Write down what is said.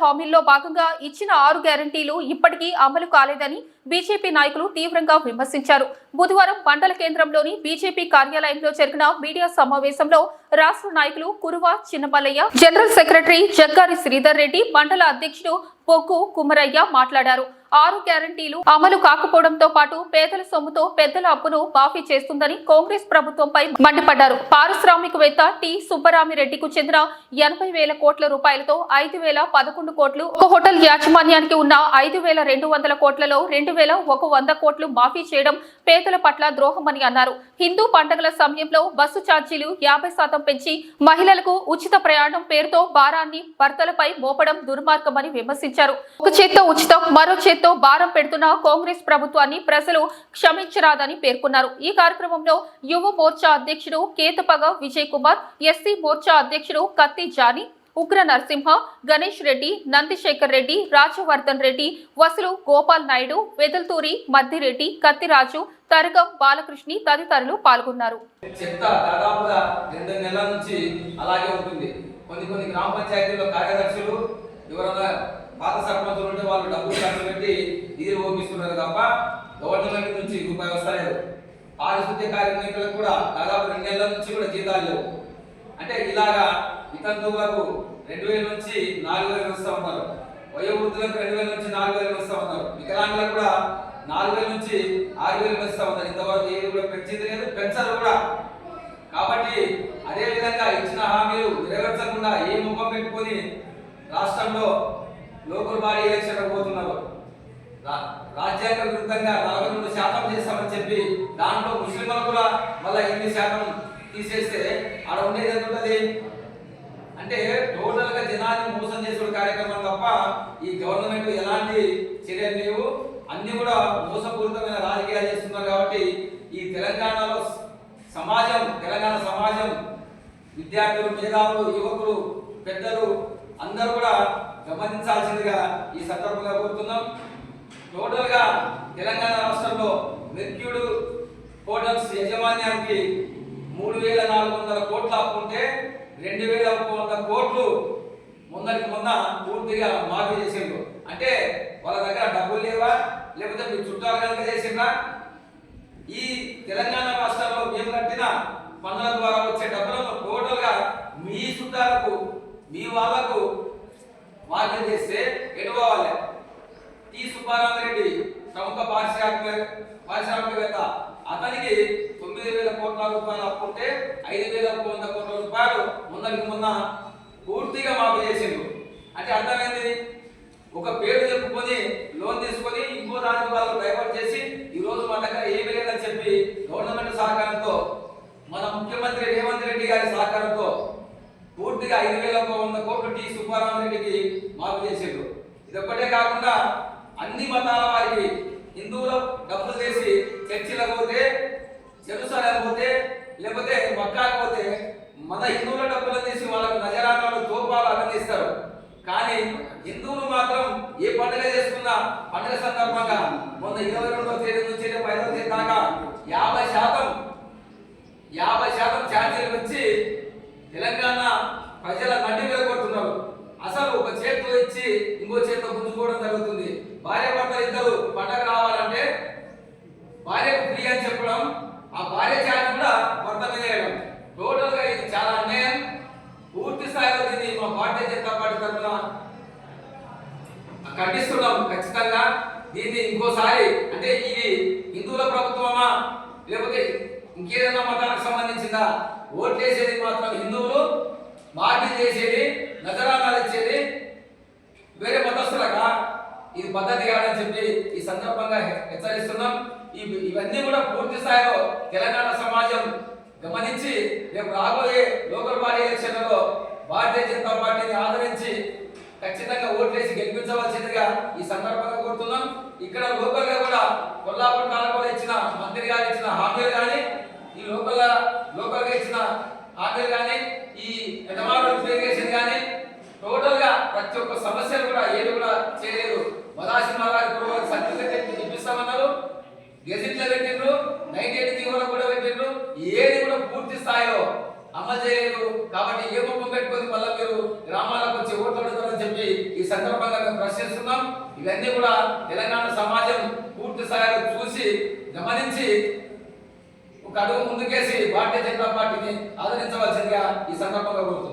హామీల్లో భాగంగా ఇచ్చిన 6 గ్యారంటీలు ఇప్పటికీ అమలు కాలేదని బీజేపీ నాయకులు తీవ్రంగా విమర్శించారు. బుధవారం మండల కేంద్రంలోని బీజేపీ కార్యాలయంలో జరిగిన మీడియా సమావేశంలో రాష్ట్ర నాయకులు కురువ చిన్నమల్లయ్య, జనరల్ సెక్రటరీ జగ్గారి శ్రీధర్ రెడ్డి, మండల అధ్యక్షుడు పొగ్గు కుమరయ్య మాట్లాడారు. 6 గ్యారంటీలు అమలు కాకపోవడంతో పాటు పేదల సొమ్ముతో పెద్దల అప్పును మాఫీ చేస్తుందని కాంగ్రెస్ ప్రభుత్వంపై మండిపడ్డారు. పారిశ్రామికవేత్త టి సుబ్బరామిరెడ్డికు చెందిన 80,000 కోట్ల రూపాయలతో 5,011 కోట్లు, ఒక హోటల్ యాజమాన్యానికి ఉన్న 5,200 కోట్లలో 2,100 కోట్లు మాఫీ చేయడం పేదల పట్ల ద్రోహమని అన్నారు. హిందూ పండుగల సమయంలో బస్సు ఛార్జీలు 50% పెంచి మహిళలకు ఉచిత ప్రయాణం పేరుతో భారాన్ని భర్తలపై మోపడం దుర్మార్గమని విమర్శించారు. ఒక చేత్తో ఉచితం, మరో చేత్తో భారం పెడుతున్న కాంగ్రెస్ ప్రభుత్వాన్ని ప్రజలు క్షమించరాదని పేర్కొన్నారు. ఈ కార్యక్రమంలో యువ మోర్చా అధ్యక్షుడు కేతపగ విజయ్ కుమార్, ఎస్సీ మోర్చా అధ్యక్షుడు కత్తి జానీ, ఉగ్ర నరసింహ, గణేష్ రెడ్డి, నందిశేఖర్ రెడ్డి, రాజవర్ధన్ రెడ్డి, వసులు గోపాల్ నాయుడు, వెదల్తూరి మద్దిరెడ్డి, కత్తిరాజు, తరగం బాలకృష్ణ తదితరులు పాల్గొన్నారు. కొన్ని గ్రామ పంచాయతీల్లో కార్యదర్శులు ఎవరైనా పాత సర్పంచులు ఉంటే వాళ్ళు డబ్బులు ఖర్చు పెట్టి నీరు ఓపిస్తున్నారు తప్ప గవర్నమెంట్ నుంచి రూపాయి వస్తలేదు. పారిశుద్ధ్య కార్మికులకు కూడా దాదాపు 2 నెలల నుంచి కూడా జీతాలు లేవు. అంటే ఇలాగా వితంతువులకు 2,000 నుంచి 4,000 వస్తూ ఉన్నారు. వయోవృద్ధులకు 2,000 నుంచి 4,000 వస్తూ ఉన్నారు. వికలాంగులకు కూడా 4,000 నుంచి 6,000 వస్తూ ఉన్నారు. ఇంతవరకు ఏది కూడా పెంచింది లేదు, పెంచరు కూడా. కాబట్టి అదే విధంగా ఇచ్చిన హామీలు నెరవేర్చకుండా ఏ ముఖం పెట్టుకొని రాష్ట్రంలో లోకల్ బాడీ ఎలక్షన్ పోతున్నారు. రాజ్యాంగ విరుద్ధంగా 42% చేస్తామని చెప్పి దాంట్లో ముస్లింలు కూడా మళ్ళీ 8% తీసేస్తే ఆడ ఉండేది ఎంత ఉంటుంది అంటే టోటల్ గా జనాన్ని మోసం చేసే కార్యక్రమం తప్ప ఈ గవర్నమెంట్ ఎలాంటి చర్యలు లేవు. అన్ని కూడా మోసపూరితమైన రాజకీయాలు చేస్తున్నారు. కాబట్టి ఈ తెలంగాణ సమాజం విద్యార్థులు, మేధావులు, యువకులు, పెద్దలు అందరూ కూడా గమనించాల్సిందిగా ఈ సందర్భంగా కోరుతున్నాం. టోటల్ గా తెలంగాణ రాష్ట్రంలో మెర్క్యూడ్ హోటల్స్ యాజమాన్యానికి 3,400 కోట్ల అప్పు ఉంటే 2,100 కోట్లు మొన్న పూర్తిగా మాఫీ చేసిండ్రు. అంటే వాళ్ళ దగ్గర డబ్బులు లేవా, లేకపోతే మీ చుట్టాలు కనుక చేసిండ్రా? ఈ తెలంగాణ రాష్ట్రంలో మేము కట్టిన పన్నుల ద్వారా వచ్చే డబ్బులను టోటల్ గా మీ చుట్టాలకు, మీ వాళ్లకు మాఫీ చేస్తే ఎటు పోవాలి? టి సుబ్బారామిరెడ్డి ప్రముఖ పారిశ్రామికవేత్త, అతనికి 9,000 కోట్ల రూపాయలు అప్పు ఉంటే 5,100 కోట్ల రూపాయలు మొన్న పూర్తిగా మాఫీ చేసిండ్రు. అంటే అర్థమైంది, ఒక పేరు చెప్పుకొని లోన్ తీసుకొని ఇంకో దానికి వాళ్ళు డైవర్ట్ చేసి ఈ రోజు మన దగ్గర ఏమీ లేదని చెప్పి గవర్నమెంట్ సహకారంతో, మన ముఖ్యమంత్రి రేవంత్ రెడ్డి గారి సహకారంతో పూర్తిగా 5,100 కోట్లు టి సుబ్బారామిరెడ్డికి మాఫీ చేసిండ్రు. ఇదొక్కటే కాకుండా అన్ని మతాల వారికి హిందువులు డబ్బులు చేసి చర్చిలకు పోతే, జెరూసలేం పోతే, లేకపోతే మక్కాకు పోతే మన హిందువుల డబ్బులు తీసి వాళ్ళకు నజరానాలు, తోపాలు అందిస్తారు. కానీ హిందువులు మాత్రం ఏ పండుగ చేసుకున్నా పండుగ సందర్భంగా మొన్న 22వ తేదీ నుంచి 5వ తేదీ దాకా 50% ఛార్జీలు వచ్చి తెలంగాణ ప్రజల నడ్డి విరగొడుతున్నారు. అసలు ఒక చేతితో ఇచ్చి ఇంకో చేతితో గుంజుకోవడం జరుగుతుంది. భార్య భర్తలు ఇద్దరు పండగ రావాలంటే భార్యకు ఫ్రీ అని చెప్పడం, ఆ భార్య ఛార్జ్ కూడా భర్త మీద వేయడం. టోటల్ గా ఇది చాలా అన్యాయం. పూర్తి స్థాయిలో దీన్ని మా భారతీయ జనతా పార్టీ తరఫున ఖండిస్తున్నాం. ఖచ్చితంగా దీన్ని ఇంకోసారి, అంటే ఇది హిందువుల ప్రభుత్వమా లేకపోతే ఇంకేదైనా మతానికి సంబంధించిందా? ఓట్లేసేది మాత్రం హిందువులు, మాఫీ చేసేది, నజరానాలు ఇచ్చేది వేరే మతస్థులకా? ఇది పద్ధతి కాదని చెప్పి ఈ సందర్భంగా హెచ్చరిస్తున్నాం. ఇవన్నీ కూడా పూర్తి స్థాయిలో తెలంగాణ సమాజం గమనించి రేపు రాబోయే లోకల్ బాడీ ఎలక్షన్లలో భారతీయ జనతా పార్టీని ఆదరించి ఖచ్చితంగా ఓట్లేసి గెలిపించవలసిందిగా ఈ సందర్భంగా కోరుతున్నాం. ఇక్కడ లోకల్ గా కూడా కొల్లాపూర్ కాలంలో ఇచ్చిన మంత్రి గారు ఇచ్చిన హామీలు కానీ, ఈ లోకల్ గా ఇచ్చిన హామీలు కానీ, ఈ ఎడమాడు ఇరిగేషన్ కానీ టోటల్ గా ప్రతి ఒక్క సమస్యలు కూడా ఏది కూడా చేయలేదు. మదాసింహ గారి సర్టిఫికెట్ ఇప్పిస్తామన్నారు, గెజిట్లో పెట్టిండ్రు, 98 జీవోలో కూడా పెట్టిండ్రు, ఏది కూడా పూర్తి స్థాయిలో అమలు చేయలేదు. కాబట్టి ఏ ముఖం పెట్టుకొని మళ్ళీ మీరు గ్రామాలకు వచ్చి ఓట్లు అడుగుతారని చెప్పి ఈ సందర్భంగా మేము ప్రశ్నిస్తున్నాం. ఇవన్నీ కూడా తెలంగాణ సమాజం పూర్తి స్థాయిలో చూసి గమనించి ఒక అడుగు ముందుకేసి భారతీయ జనతా పార్టీని ఆదరించవలసిందిగా ఈ సందర్భంగా కోరుతున్నాం.